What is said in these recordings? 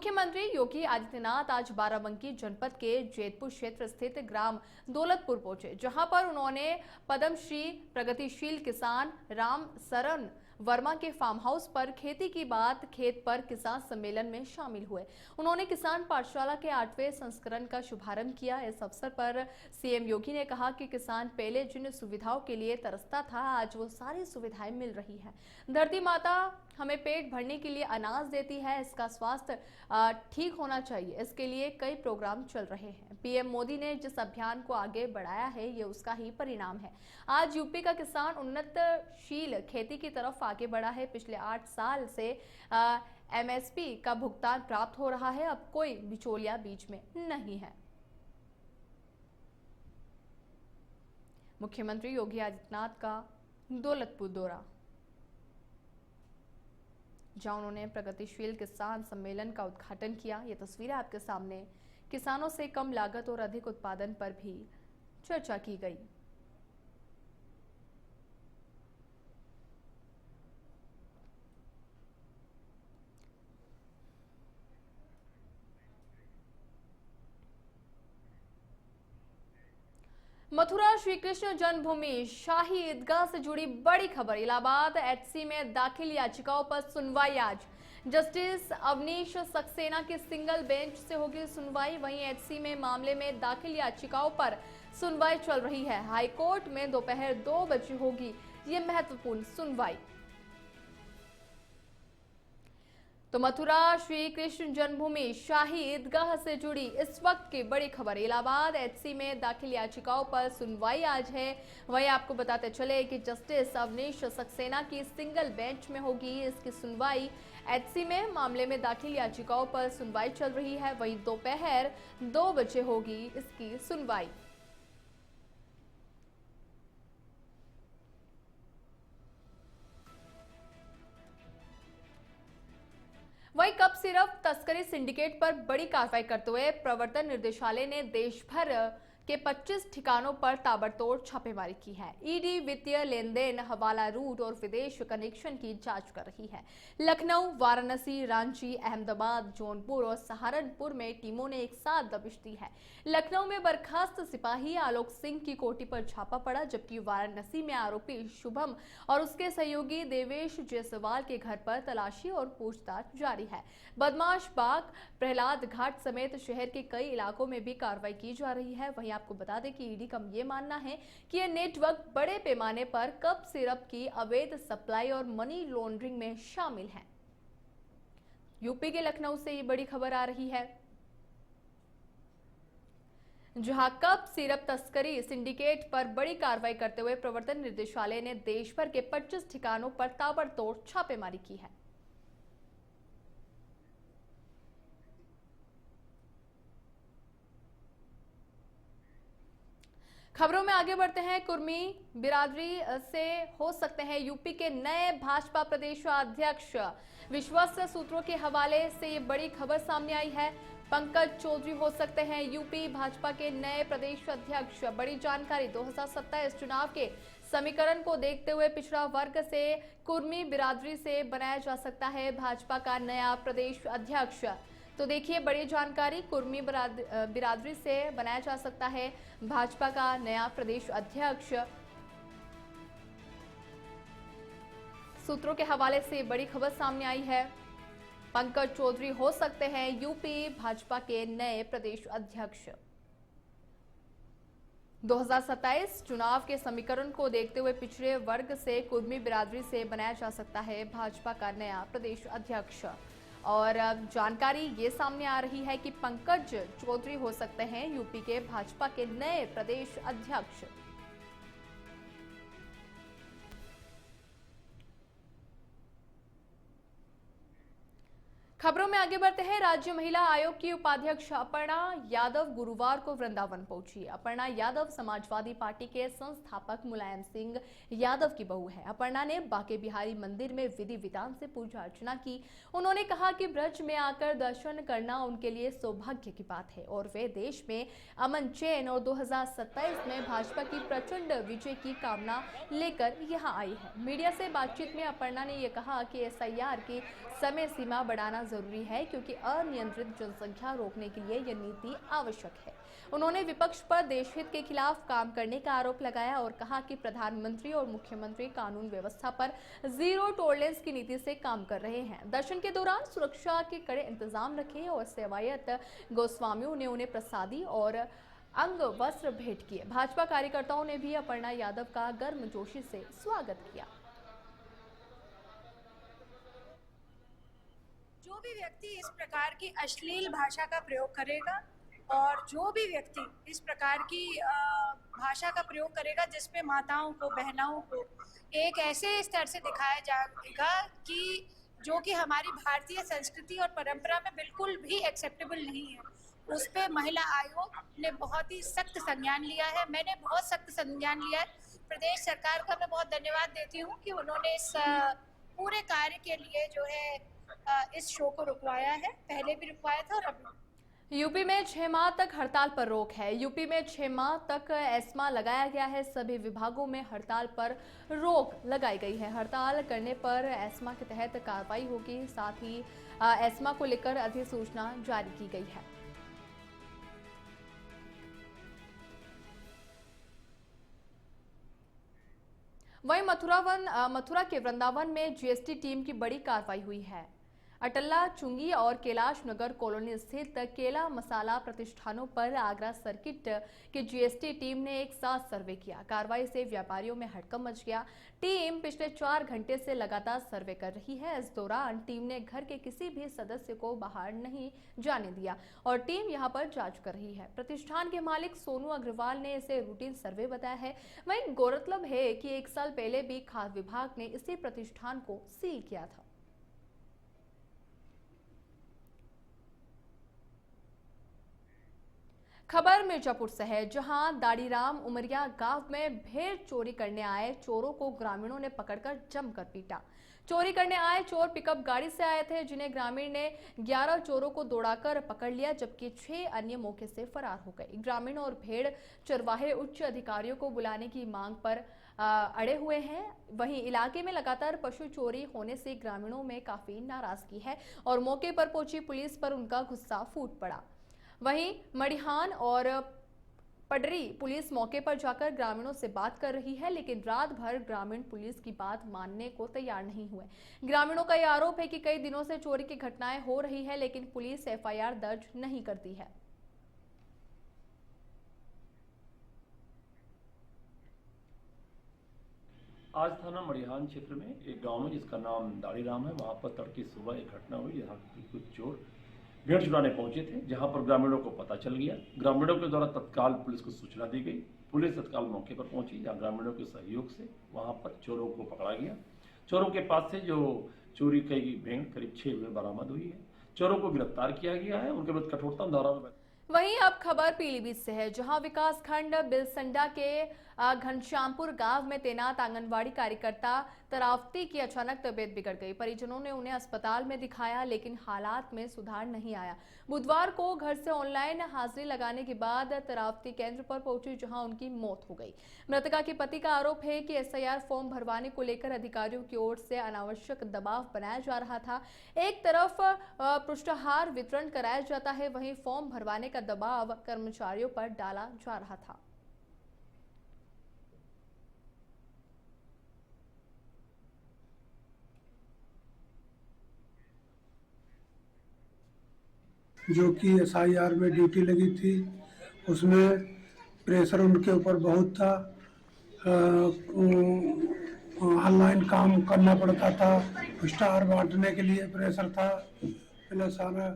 मुख्यमंत्री योगी आदित्यनाथ आज बाराबंकी जनपद के जेतपुर क्षेत्र स्थित ग्राम दौलतपुर पहुंचे, जहां पर उन्होंने पद्मश्री प्रगतिशील किसान राम सरन वर्मा के फार्म हाउस पर खेती की बात खेत पर किसान सम्मेलन में शामिल हुए। उन्होंने किसान पाठशाला के 8वें संस्करण का शुभारंभ किया। इस अवसर पर सीएम योगी ने कहा कि किसान पहले जिन सुविधाओं के लिए तरसता था, आज वो सारी सुविधाएं मिल रही है। धरती माता हमें पेट भरने के लिए अनाज देती है, इसका स्वास्थ्य ठीक होना चाहिए, इसके लिए कई प्रोग्राम चल रहे हैं। पीएम मोदी ने जिस अभियान को आगे बढ़ाया है, ये उसका ही परिणाम है। आज यूपी का किसान उन्नतशील खेती की तरफ आगे बढ़ा है। पिछले 8 साल से एमएसपी का भुगतान प्राप्त हो रहा है। अब कोई बिचौलिया बीच में नहीं है। मुख्यमंत्री योगी आदित्यनाथ का दौलतपुर दौरा, जहां उन्होंने प्रगतिशील किसान सम्मेलन का उद्घाटन किया। ये तस्वीरें आपके सामने। किसानों से कम लागत और अधिक उत्पादन पर भी चर्चा की गई। मथुरा श्री कृष्ण जन्मभूमि शाही ईदगाह से जुड़ी बड़ी खबर। इलाहाबाद एचसी में दाखिल याचिकाओं पर सुनवाई आज। जस्टिस अवनीश सक्सेना की सिंगल बेंच से होगी सुनवाई। वहीं एचसी में मामले में दाखिल याचिकाओं पर सुनवाई चल रही है। हाईकोर्ट में दोपहर 2 बजे होगी ये महत्वपूर्ण सुनवाई। तो मथुरा श्री कृष्ण जन्मभूमि शाही ईदगाह से जुड़ी इस वक्त की बड़ी खबर। इलाहाबाद एचसी में दाखिल याचिकाओं पर सुनवाई आज है। वहीं आपको बताते चले कि जस्टिस अवनीश सक्सेना की सिंगल बेंच में होगी इसकी सुनवाई। एचसी में मामले में दाखिल याचिकाओं पर सुनवाई चल रही है। वहीं दोपहर 2 बजे होगी इसकी सुनवाई। वहीं कप सिरप तस्करी सिंडिकेट पर बड़ी कार्रवाई करते हुए प्रवर्तन निर्देशालय ने देश भर के 25 ठिकानों पर ताबड़तोड़ छापेमारी की है। ईडी वित्तीय लेन देन, हवाला रूट और विदेश कनेक्शन की जांच कर रही है। लखनऊ, वाराणसी, रांची, अहमदाबाद, जौनपुर और सहारनपुर में टीमों ने एक साथ दबिश दी है। लखनऊ में बर्खास्त सिपाही आलोक सिंह की कोठी पर छापा पड़ा, जबकि वाराणसी में आरोपी शुभम और उसके सहयोगी देवेश जायसवाल के घर पर तलाशी और पूछताछ जारी है। बदमाश बाग, प्रहलाद घाट समेत शहर के कई इलाकों में भी कार्रवाई की जा रही है। वहीं आपको बता दें कि ईडी का ये मानना है कि यह नेटवर्क बड़े पैमाने पर कप सिरप की अवैध सप्लाई और मनी लॉन्ड्रिंग में शामिल है। यूपी के लखनऊ से ये बड़ी खबर आ रही है, जहां कप सिरप तस्करी सिंडिकेट पर बड़ी कार्रवाई करते हुए प्रवर्तन निदेशालय ने देश भर के 25 ठिकानों पर ताबड़तोड़ छापेमारी की है। खबरों में आगे बढ़ते हैं। कुर्मी बिरादरी से हो सकते हैं यूपी के नए भाजपा प्रदेश अध्यक्ष। विश्वस्त सूत्रों के हवाले से ये बड़ी खबर सामने आई है। पंकज चौधरी हो सकते हैं यूपी भाजपा के नए प्रदेश अध्यक्ष। बड़ी जानकारी, 2027 चुनाव के समीकरण को देखते हुए पिछड़ा वर्ग से कुर्मी बिरादरी से बनाया जा सकता है भाजपा का नया प्रदेश अध्यक्ष। तो देखिए बड़ी जानकारी, कुर्मी बिरादरी से बनाया जा सकता है भाजपा का नया प्रदेश अध्यक्ष। सूत्रों के हवाले से बड़ी खबर सामने आई है। पंकज चौधरी हो सकते हैं यूपी भाजपा के नए प्रदेश अध्यक्ष। 2027 चुनाव के समीकरण को देखते हुए पिछड़े वर्ग से कुर्मी बिरादरी से बनाया जा सकता है भाजपा का नया प्रदेश अध्यक्ष। और जानकारी ये सामने आ रही है कि पंकज चौधरी हो सकते हैं यूपी के भाजपा के नए प्रदेश अध्यक्ष। खबरों में आगे बढ़ते हैं। राज्य महिला आयोग की उपाध्यक्ष अपर्णा यादव गुरुवार को वृंदावन पहुंची। अपर्णा यादव समाजवादी पार्टी के संस्थापक मुलायम सिंह यादव की बहू है। अपर्णा ने बांके बिहारी मंदिर में विधि विधान से पूजा अर्चना की। उन्होंने कहा कि ब्रज में आकर दर्शन करना उनके लिए सौभाग्य की बात है और वे देश में अमन, चैन और 2027 में भाजपा की प्रचंड विजय की कामना लेकर यहाँ आई है। मीडिया से बातचीत में अपर्णा ने यह कहा कि SIR की समय सीमा बढ़ाना जरूरी है क्योंकि अनियंत्रित जनसंख्या रोकने के लिए यह नीति आवश्यक है। उन्होंने विपक्ष पर देशहित के खिलाफ काम करने का आरोप लगाया और कहा कि प्रधानमंत्री और मुख्यमंत्री कानून व्यवस्था पर जीरो टॉलरेंस की नीति से काम कर रहे हैं। दर्शन के दौरान सुरक्षा के कड़े इंतजाम रखे और सेवायत गोस्वामियों ने उन्हें प्रसादी और अंग वस्त्र भेंट किए। भाजपा कार्यकर्ताओं ने भी अपर्णा यादव का गर्मजोशी से स्वागत किया। जो भी व्यक्ति इस प्रकार की अश्लील भाषा का प्रयोग करेगा और जो भी व्यक्ति इस प्रकार की भाषा का प्रयोग करेगा जिसमें माताओं को, बहनाओं को एक ऐसे स्तर से दिखाया जाएगा कि जो कि हमारी भारतीय संस्कृति और परंपरा में बिल्कुल भी एक्सेप्टेबल नहीं है, उस पे महिला आयोग ने बहुत ही सख्त संज्ञान लिया है। मैंने बहुत सख्त संज्ञान लिया है। प्रदेश सरकार का मैं बहुत धन्यवाद देती हूँ कि उन्होंने इस पूरे कार्य के लिए जो है इस शो को रुकवाया है। पहले भी रुकवाया था और अब यूपी में 6 माह तक हड़ताल पर रोक है। यूपी में 6 माह तक एस्मा लगाया गया है। सभी विभागों में हड़ताल पर रोक लगाई गई है। हड़ताल करने पर एस्मा के तहत कार्रवाई होगी। साथ ही एस्मा को लेकर अधिसूचना जारी की गई है। वहीं मथुरा के वृंदावन में जीएसटी टीम की बड़ी कार्रवाई हुई है। अटल्ला चुंगी और कैलाश नगर कॉलोनी स्थित केला मसाला प्रतिष्ठानों पर आगरा सर्किट की जीएसटी टीम ने एक साथ सर्वे किया। कार्रवाई से व्यापारियों में हड़कंप मच गया। टीम पिछले 4 घंटे से लगातार सर्वे कर रही है। इस दौरान टीम ने घर के किसी भी सदस्य को बाहर नहीं जाने दिया और टीम यहां पर जांच कर रही है। प्रतिष्ठान के मालिक सोनू अग्रवाल ने इसे रूटीन सर्वे बताया है। वहीं गौरतलब है कि 1 साल पहले भी खाद्य विभाग ने इसी प्रतिष्ठान को सील किया था। खबर मिर्जापुर से है, जहां दाड़ीराम उमरिया गांव में भेड़ चोरी करने आए चोरों को ग्रामीणों ने पकड़कर जमकर पीटा। चोरी करने आए चोर पिकअप गाड़ी से आए थे, जिन्हें ग्रामीण ने 11 चोरों को दौड़ाकर पकड़ लिया, जबकि 6 अन्य मौके से फरार हो गए। ग्रामीणों और भेड़ चरवाहे उच्च अधिकारियों को बुलाने की मांग पर अड़े हुए हैं। वहीं इलाके में लगातार पशु चोरी होने से ग्रामीणों में काफी नाराजगी है और मौके पर पहुंची पुलिस पर उनका गुस्सा फूट पड़ा। वहीं मड़िहान और पडरी पुलिस मौके पर जाकर ग्रामीणों से बात कर रही है, लेकिन रात भर ग्रामीण पुलिस की बात मानने को तैयार नहीं हुए। ग्रामीणों का यह आरोप है कि कई दिनों से चोरी की घटनाएं हो रही है, लेकिन पुलिस एफआईआर दर्ज नहीं करती है। आज थाना मड़िहान क्षेत्र में एक गांव में जिसका नाम दाड़ीराम है, वहां पर तड़के सुबह एक घटना हुई जहां कुछ चोर भेड़ चुराने पहुंचे थे, जहां पर ग्रामीणों को पता चल गया। ग्रामीणों के द्वारा तत्काल पुलिस को सूचना दी गई। पुलिस तत्काल मौके पर पहुंची, जहां ग्रामीणों के सहयोग से वहां पर चोरों को पकड़ा गया। चोरों के पास से जो चोरी की भेड़ करीब 6 में बरामद हुई है। चोरों को गिरफ्तार किया गया है, उनके विरुद्ध कठोरतम धारा में। वहीं अब खबर पीलीभीत से है, जहां विकास खंड बिलसंडा के घनश्यामपुर गांव में तैनात आंगनवाड़ी कार्यकर्ता तरावती की अचानक तबीयत बिगड़ गई। परिजनों ने उन्हें अस्पताल में दिखाया, लेकिन हालात में सुधार नहीं आया। बुधवार को घर से ऑनलाइन हाजिरी लगाने के बाद तरावती केंद्र पर पहुंची, जहां उनकी मौत हो गई। मृतका के पति का आरोप है कि एसआईआर फॉर्म भरवाने को लेकर अधिकारियों की ओर से अनावश्यक दबाव बनाया जा रहा था। एक तरफ पुष्टाहार वितरण कराया जाता है, वहीं फॉर्म भरवाने का दबाव कर्मचारियों पर डाला जा रहा था। जो कि एसआईआर में ड्यूटी लगी थी, उसमें प्रेशर उनके ऊपर बहुत था। ऑनलाइन काम करना पड़ता था, स्टार बांटने के लिए प्रेशर था, प्लस सारा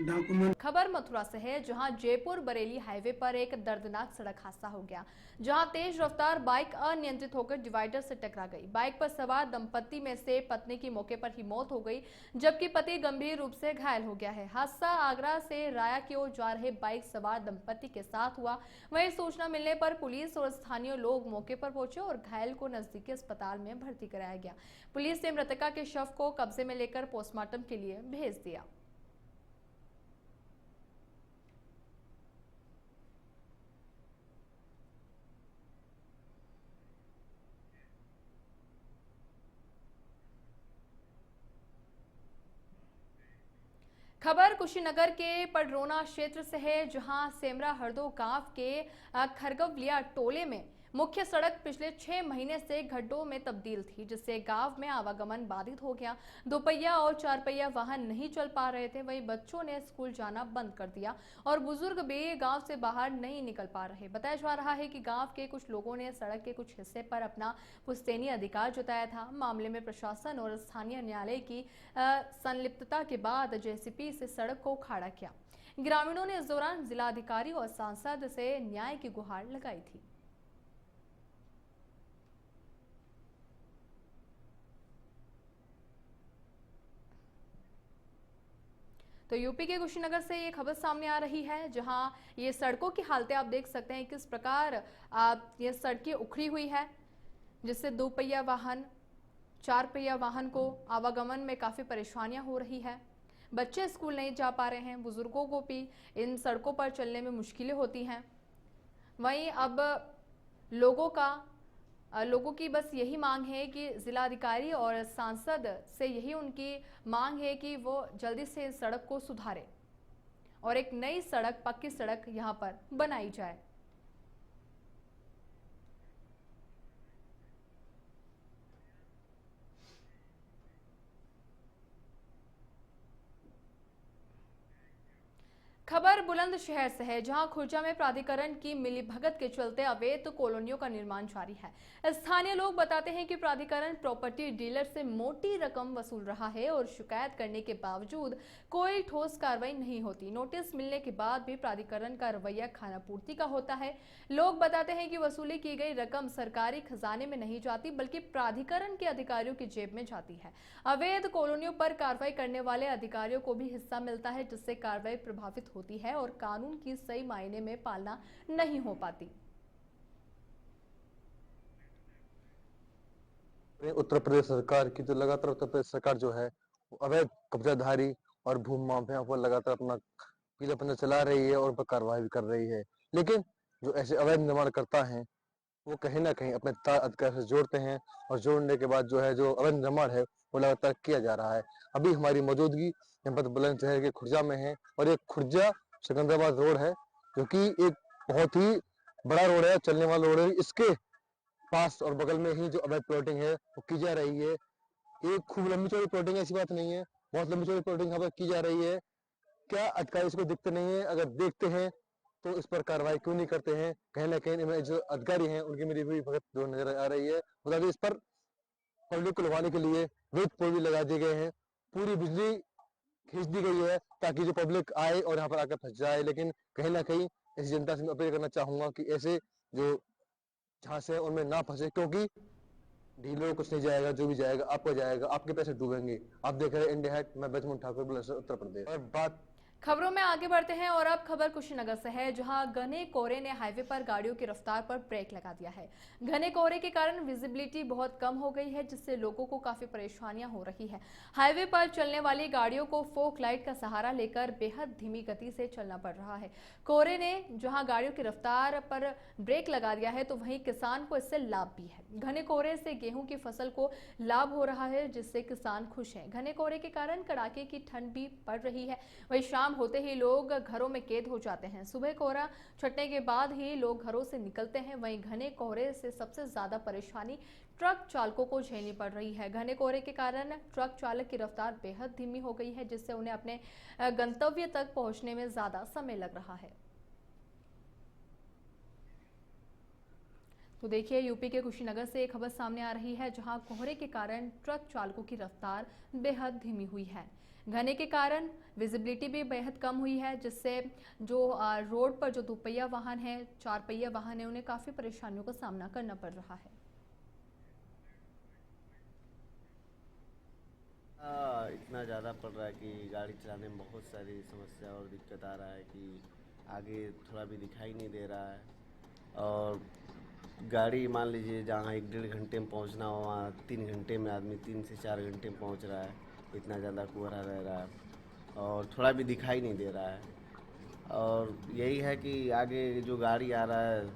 डॉक्यूमेंट। खबर मथुरा से है, जहां जयपुर बरेली हाईवे पर एक दर्दनाक सड़क हादसा हो गया, जहां तेज रफ्तार बाइक अनियंत्रित होकर डिवाइडर से टकरा गई। बाइक पर सवार दंपत्ति में से पत्नी की मौके पर ही मौत हो गई, जबकि पति गंभीर रूप से घायल हो गया है। हादसा आगरा से राया की ओर जा रहे बाइक सवार दंपत्ति के साथ हुआ। वहीं सूचना मिलने पर पुलिस और स्थानीय लोग मौके पर पहुंचे और घायल को नजदीकी अस्पताल में भर्ती कराया गया। पुलिस ने मृतका के शव को कब्जे में लेकर पोस्टमार्टम के लिए भेज दिया। खबर कुशीनगर के पडरौना क्षेत्र से है, जहां सेमरा हरदो गांव के खरगवलिया टोले में मुख्य सड़क पिछले 6 महीने से गड्ढों में तब्दील थी, जिससे गांव में आवागमन बाधित हो गया। दोपहिया और चारपहिया वाहन नहीं चल पा रहे थे। वहीं बच्चों ने स्कूल जाना बंद कर दिया और बुजुर्ग भी गांव से बाहर नहीं निकल पा रहे। बताया जा रहा है कि गांव के कुछ लोगों ने सड़क के कुछ हिस्से पर अपना पुश्तैनी अधिकार जताया था। मामले में प्रशासन और स्थानीय न्यायालय की संलिप्तता के बाद जेसीपी से सड़क को उखाड़ा किया। ग्रामीणों ने इस दौरान जिलाधिकारी और सांसद से न्याय की गुहार लगाई थी। तो यूपी के कुशीनगर से ये खबर सामने आ रही है, जहां ये सड़कों की हालतें आप देख सकते हैं किस प्रकार ये सड़कें उखड़ी हुई है, जिससे दोपहिया वाहन, चारपहिया वाहन को आवागमन में काफ़ी परेशानियां हो रही है। बच्चे स्कूल नहीं जा पा रहे हैं, बुजुर्गों को भी इन सड़कों पर चलने में मुश्किलें होती हैं। वहीं अब लोगों की बस यही मांग है कि जिलाधिकारी और सांसद से यही उनकी मांग है कि वो जल्दी से इस सड़क को सुधारें और एक नई सड़क, पक्की सड़क यहां पर बनाई जाए। खबर बुलंदशहर से है, जहां खुर्जा में प्राधिकरण की मिलीभगत के चलते अवैध कॉलोनियों का निर्माण जारी है। स्थानीय लोग बताते हैं कि प्राधिकरण प्रॉपर्टी डीलर से मोटी रकम वसूल रहा है और शिकायत करने के बावजूद कोई ठोस कार्रवाई नहीं होती। नोटिस मिलने के बाद भी प्राधिकरण का रवैया खानापूर्ति का होता है। लोग बताते हैं कि वसूली की गई रकम सरकारी खजाने में नहीं जाती, बल्कि प्राधिकरण के अधिकारियों की जेब में जाती है। अवैध कॉलोनियों पर कार्रवाई करने वाले अधिकारियों को भी हिस्सा मिलता है, जिससे कार्रवाई प्रभावित होती है और कानून की सही मायने में पालना नहीं हो पाती। उत्तर प्रदेश सरकार की जो लगातार उत्तर प्रदेश सरकार जो है वो अवैध कब्जाधारी और भूमि माफिया पर लगातार अपना पीलापन चला रही है और उन पर कार्रवाई भी कर रही है। लेकिन जो ऐसे अवैध निर्माण करता है वो कहीं ना कहीं अपने अधिकार से जोड़ते हैं और जोड़ने के बाद जो है जो अवैध निर्माण है वो लगातार किया जा रहा है। अभी हमारी मौजूदगी जनपद बुलंदशहर के खुर्जा में है और एक खुर्जा सिकंदराबाद रोड है, जो कि एक बहुत ही बड़ा रोड है, चलने वाला रोड है। इसके पास और बगल में ही जो अवैध प्लॉटिंग है वो की जा रही है। एक खूब लंबी चौड़ी प्लॉटिंग है, ऐसी बात नहीं है, बहुत लंबी चौड़ी प्लॉटिंग यहाँ पर की जा रही है। क्या अधिकारी इसको दिखते नहीं है? अगर देखते हैं तो इस पर कार्रवाई क्यों नहीं करते हैं? कहीं ना कहीं इनमें जो अधिकारी हैं उनकी मिली हुई भगत जो नजर आ रही है। बता दें, इस पर पब्लिक को लुभाने के लिए विद्युत पोल भी लगा दिए गए हैं, पूरी बिजली खींच दी गई है ताकि जो पब्लिक आए और यहाँ पर आकर फंस जाए। लेकिन कहीं ना कहीं ऐसी जनता से मैं अपील करना चाहूंगा कि ऐसे जो झांसे हैं उनमें ना फंसे, क्योंकि डीलर कुछ नहीं जाएगा, जो भी जाएगा आपको जाएगा, आपके पैसे डूबेंगे। आप देख रहे हैं इंडिया हैट, मैं बजमुन ठाकुर, बुलंदशहर, उत्तर प्रदेश। और बात खबरों में आगे बढ़ते हैं और अब खबर कुशीनगर से है, जहां घने कोहरे ने हाईवे पर गाड़ियों की रफ्तार पर ब्रेक लगा दिया है। घने कोहरे के कारण विजिबिलिटी बहुत कम हो गई है, जिससे लोगों को काफी परेशानियां हो रही है। हाईवे पर चलने वाली गाड़ियों को फोक लाइट का सहारा लेकर बेहद धीमी गति से चलना पड़ रहा है। कोहरे ने जहां गाड़ियों की रफ्तार पर ब्रेक लगा दिया है, तो वहीं किसान को इससे लाभ भी है। घने कोहरे से गेहूं की फसल को लाभ हो रहा है, जिससे किसान खुश हैं। घने कोहरे के कारण कड़ाके की ठंड भी पड़ रही है। वहीं शाम होते ही लोग घरों में कैद हो जाते हैं। सुबह कोहरा छटने के बाद ही लोग घरों से निकलते हैं। वहीं घने कोहरे से सबसे ज्यादा परेशानी ट्रक चालकों को झेलनी पड़ रही है। घने कोहरे के कारण ट्रक चालक की रफ्तार बेहद धीमी हो गई है, जिससे उन्हें अपने गंतव्य तक पहुंचने में ज्यादा समय लग रहा है। तो देखिए, यूपी के कुशीनगर से एक खबर सामने आ रही है, जहां कोहरे के कारण ट्रक चालकों की रफ्तार बेहद धीमी हुई है। घने के कारण विजिबिलिटी भी बेहद कम हुई है, जिससे जो रोड पर जो दोपहिया वाहन है, चारपहिया वाहन है, उन्हें काफ़ी परेशानियों का सामना करना पड़ रहा है। इतना ज़्यादा पड़ रहा है कि गाड़ी चलाने में बहुत सारी समस्या और दिक्कत आ रहा है कि आगे थोड़ा भी दिखाई नहीं दे रहा है। और गाड़ी मान लीजिए जहाँ 1-1.5 घंटे में पहुँचना हो, वहाँ 3 घंटे में आदमी 3 से 4 घंटे में पहुँच रहा है। इतना ज़्यादा कोहरा रह रहा है और थोड़ा भी दिखाई नहीं दे रहा है। और यही है कि आगे जो गाड़ी आ रहा है,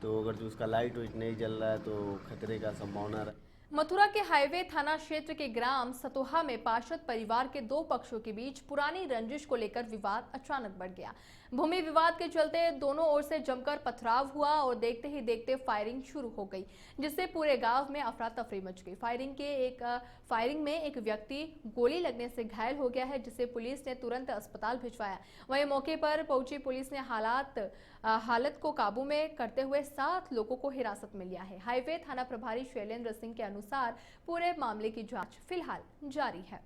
तो अगर जो उसका लाइट वाइट नहीं जल रहा है तो खतरे का संभावना मथुरा के हाईवे थाना क्षेत्र के ग्राम सतोहा में पार्षद परिवार के दो पक्षों के बीच पुरानी रंजिश को लेकर विवाद अचानक बढ़ गया। भूमि विवाद के चलते दोनों ओर से जमकर पथराव हुआ और देखते ही देखते फायरिंग शुरू हो गई, जिससे पूरे गांव में अफरा तफरी मच गई। फायरिंग में एक व्यक्ति गोली लगने से घायल हो गया है, जिसे पुलिस ने तुरंत अस्पताल भिजवाया। वहीं मौके पर पहुंची पुलिस ने हालत को काबू में करते हुए 7 लोगों को हिरासत में लिया है। हाईवे थाना प्रभारी शैलेंद्र सिंह के अनुसार पूरे मामले की जांच फिलहाल जारी है।